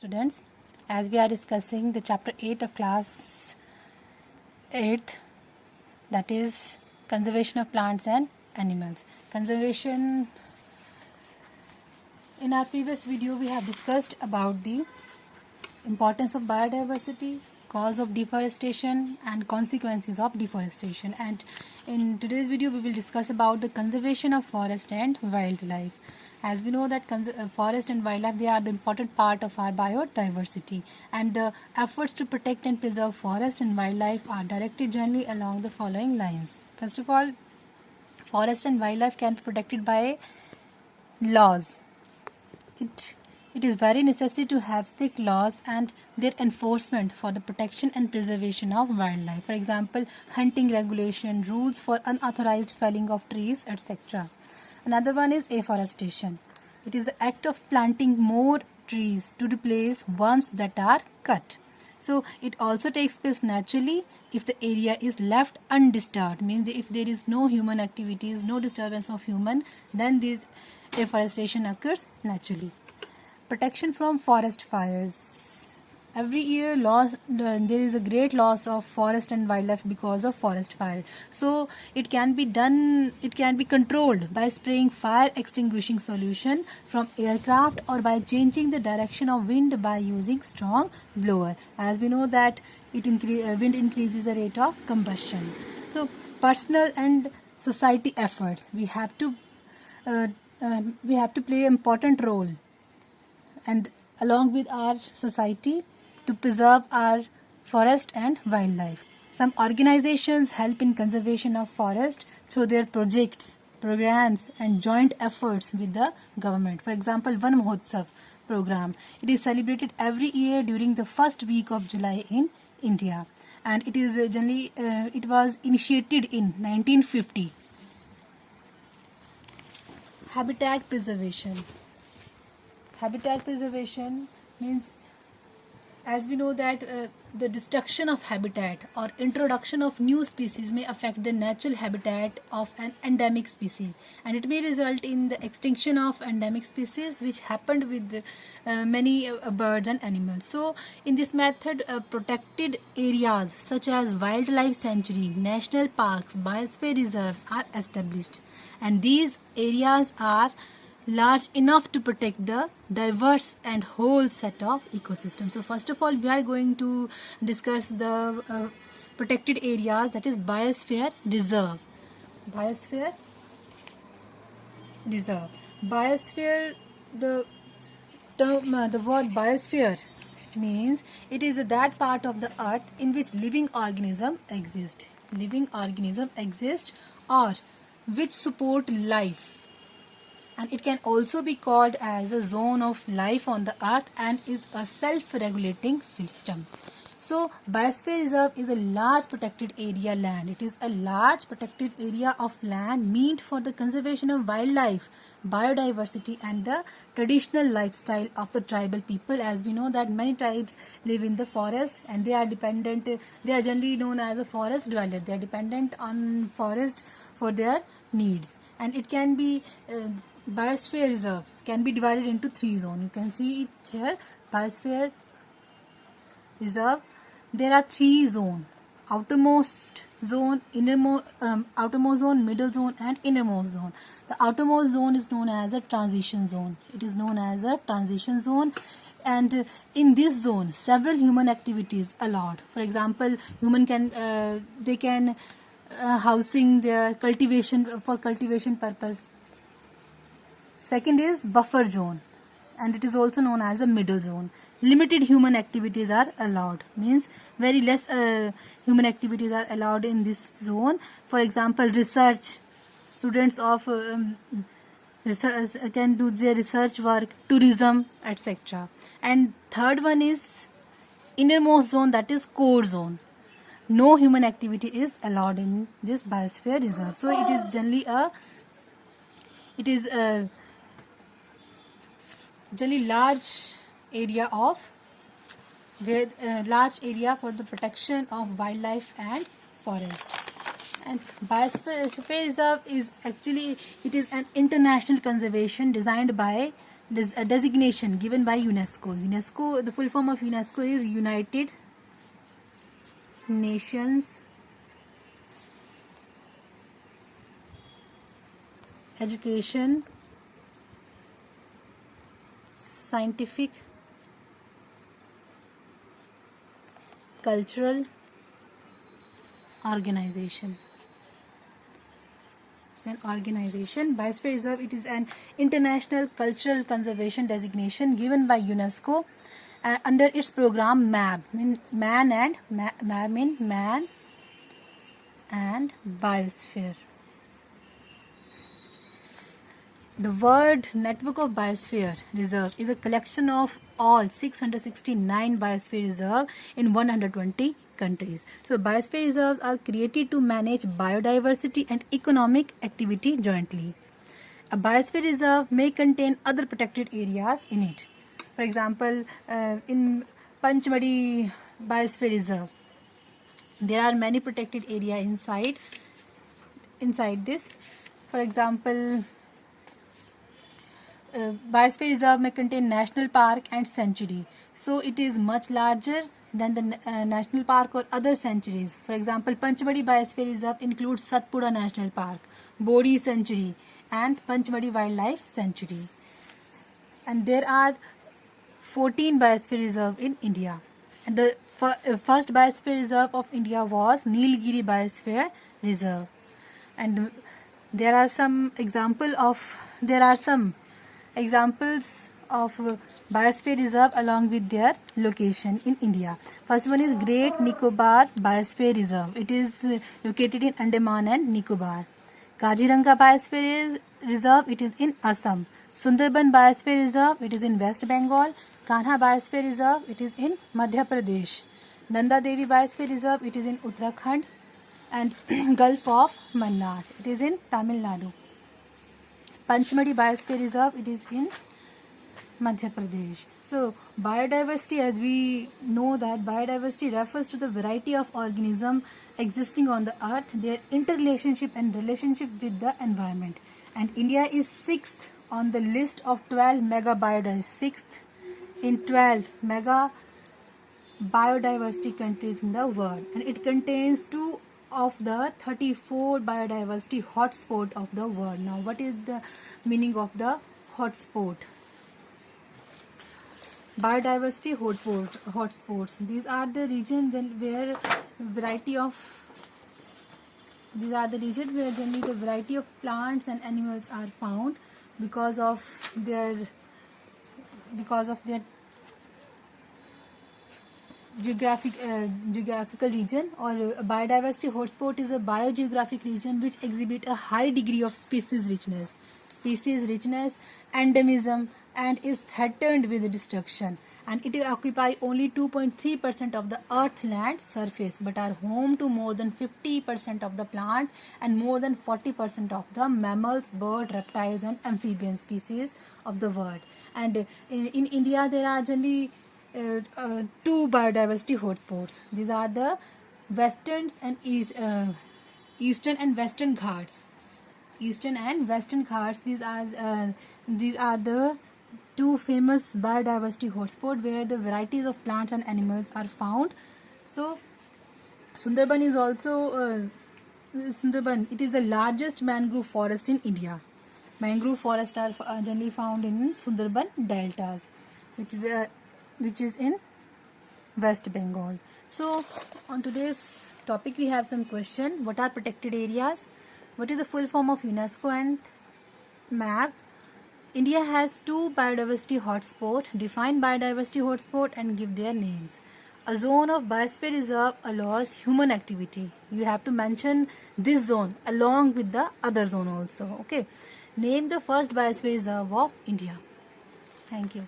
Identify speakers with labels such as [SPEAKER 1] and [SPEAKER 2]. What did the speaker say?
[SPEAKER 1] students, as we are discussing the chapter 8 of class 8th, that is conservation of plants and animals. Conservation, in our previous video we have discussed about the importance of biodiversity, cause of deforestation and consequences of deforestation, and in today's video we will discuss about the conservation of forest and wildlife. As we know that forest and wildlife, they are the important part of our biodiversity, and the efforts to protect and preserve forest and wildlife are directed generally along the following lines. First of all, forest and wildlife can be protected by laws. It is very necessary to have strict laws and their enforcement for the protection and preservation of wildlife. For example, hunting regulation, rules for unauthorized felling of trees, etc. Another one is afforestation. It is the act of planting more trees to replace ones that are cut. So it also takes place naturally if the area is left undisturbed. Means if there is no human activities, no disturbance of human, then this afforestation occurs naturally. Protection from forest fires. Every year there is a great loss of forest and wildlife because of forest fire. So it can be controlled by spraying fire extinguishing solution from aircraft or by changing the direction of wind by using strong blower. As we know that wind increases the rate of combustion. So personal and society efforts, we have to play an important role, and along with our society, to preserve our forest and wildlife. Some organizations help in conservation of forest through their projects, programs and joint efforts with the government. For example, Van Mahotsav program. It is celebrated every year during the first week of July in India, and it is it was initiated in 1950. Habitat preservation. Habitat preservation means, as we know that the destruction of habitat or introduction of new species may affect the natural habitat of an endemic species, and it may result in the extinction of endemic species, which happened with many birds and animals. So in this method, protected areas such as wildlife sanctuary, national parks, biosphere reserves are established, and these areas are large enough to protect the diverse and whole set of ecosystems. So first of all, we are going to discuss the protected areas, that is biosphere reserve. Biosphere reserve. Biosphere, the word biosphere means it is that part of the earth in which living organism exist. Living organism exist or which support life. And it can also be called as a zone of life on the earth and is a self-regulating system. So biosphere reserve is a large protected area land. It is a large protected area of land meant for the conservation of wildlife, biodiversity and the traditional lifestyle of the tribal people. As we know that many tribes live in the forest, and they are generally known as a forest dweller. They are dependent on forest for their needs, and it can be biosphere reserves can be divided into 3 zones. You can see it here. Biosphere reserve, there are 3 zones: outermost zone, outermost zone, middle zone and innermost zone. The outermost zone is known as a transition zone. It is known as a transition zone, and in this zone several human activities allowed. For example, human can housing their cultivation for cultivation purpose. Second is buffer zone, and it is also known as a middle zone. Limited human activities are allowed, means very less human activities are allowed in this zone. For example, research, students of research can do their research work, tourism, etc. And third one is innermost zone, that is core zone. No human activity is allowed in this biosphere reserve. So it is generally large area for the protection of wildlife and forest. And biosphere reserve is actually, it is an international conservation designed by designation given by UNESCO. UNESCO, the full form of UNESCO is United Nations Education, Scientific, Cultural Organization. It's an organization. Biosphere Reserve, it is an international cultural conservation designation given by UNESCO under its program MAB, Man and Biosphere. The World Network of Biosphere Reserve is a collection of all 669 biosphere reserves in 120 countries. So biosphere reserves are created to manage biodiversity and economic activity jointly. A biosphere reserve may contain other protected areas in it. For example, in Panchmadi Biosphere Reserve, there are many protected areas inside this. For example, Biosphere Reserve may contain national park and sanctuary. So it is much larger than the national park or other sanctuaries. For example, Panchmadi Biosphere Reserve includes Satpura National Park, Bodhi Sanctuary and Panchmadi Wildlife Sanctuary. And there are 14 Biosphere Reserve in India. And the first Biosphere Reserve of India was Nilgiri Biosphere Reserve. And there are some examples of Biosphere Reserve along with their location in India. First one is Great Nicobar Biosphere Reserve. It is located in Andaman and Nicobar. Kaziranga Biosphere Reserve, it is in Assam. Sundarban Biosphere Reserve, it is in West Bengal. Kanha Biosphere Reserve, it is in Madhya Pradesh. Nanda Devi Biosphere Reserve, it is in Uttarakhand. And Gulf of Mannar, it is in Tamil Nadu. Panchmadi Biosphere Reserve, it is in Madhya Pradesh. So biodiversity, as we know that biodiversity refers to the variety of organisms existing on the earth, their interrelationship and relationship with the environment. And India is 6th on the list of 12 mega biodiversity, 6th in 12 mega biodiversity countries in the world. And it contains 2 of the 34 biodiversity hotspot of the world. Now, what is the meaning of the hotspot? Biodiversity hotspots. These are the regions where generally the variety of plants and animals are found because of their geographical region. Or a biodiversity hotspot is a biogeographic region which exhibit a high degree of species richness, endemism, and is threatened with destruction. And it occupy only 2.3% of the earth land surface, but are home to more than 50% of the plant and more than 40% of the mammals, bird, reptiles and amphibian species of the world. And in India there are generally 2 biodiversity hotspots. These are the Eastern and Western Ghats. These are the 2 famous biodiversity hotspots where the varieties of plants and animals are found. So Sundarban is also it is the largest mangrove forest in India. Mangrove forests are generally found in Sundarban deltas, which is in West Bengal. So on today's topic we have some question. What are protected areas? What is the full form of UNESCO and MAB? India has 2 biodiversity hotspots. Define biodiversity hotspot and give their names. A zone of biosphere reserve allows human activity. You have to mention this zone along with the other zone also. Okay. Name the first biosphere reserve of India. Thank you.